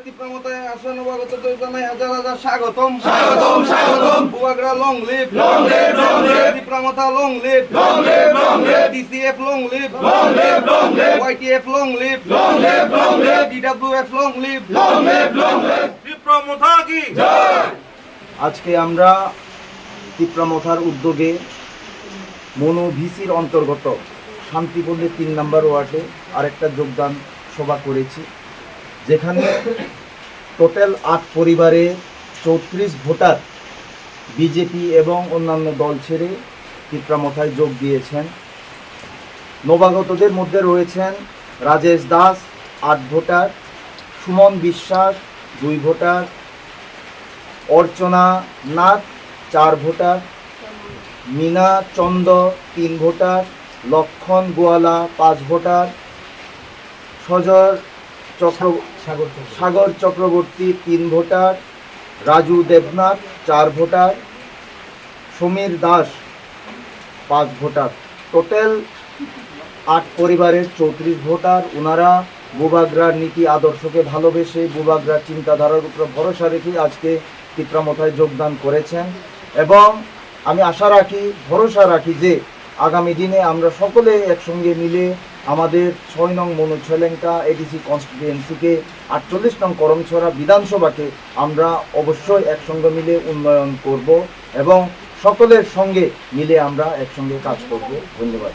তীব্রমতায় আসা নবাগতদের জানাই হাজার হাজার স্বাগতম স্বাগতম স্বাগতম। বুবাগরা long live long live long live. তীব্রমতা long live long live long live. TCF long live long live long live. YTF long live long live long live. DWF long live long live long live. তীব্রমতা কি জয়। আজকে আমরা তীব্রমথার উদ্যোগে মনো ভিসির অন্তর্গত শান্তিপল্লী ৩ নম্বর ওয়ার্ডে আরেকটা যোগদান সভা করেছি, যেখানে টোটাল ৮ পরিবারে ৩৪ ভোটার বিজেপি এবং অন্যান্য দল ছেড়ে তীব্রমথায় যোগ দিয়েছেন। নবাগতদের মধ্যে রয়েছেন Rajesh Das ৮ voter, Suman Biswas ২ voter, Archana Nath ৪ voter, Mina Chanda ৩ voter, Lakshman Goala ৫ voter, Sagar Chakraborty ৩ voter, Raju Debnath ৪ voter, Samir Das ৫ voter. Total ৮ পরিবারের ৩৪ ভোটার। ওনারা বুবাগরার নীতি আদর্শকে ভালোবেসে বুবাগরার চিন্তাধারার উপর ভরসা রেখে আজকে তীব্রমথায় যোগদান করেছেন এবং আমি আশা রাখি, ভরসা রাখি যে আগামী দিনে আমরা সকলে একসঙ্গে মিলে আমাদের ৬ নং মনুছলেঙ্কা এডিসি কনস্টিটুয়েন্সিকে ৪৮ নং করমছড়া বিধানসভাকে আমরা অবশ্যই একসঙ্গে মিলে উন্নয়ন করব এবং সকলের সঙ্গে মিলে আমরা একসঙ্গে কাজ করব। ধন্যবাদ।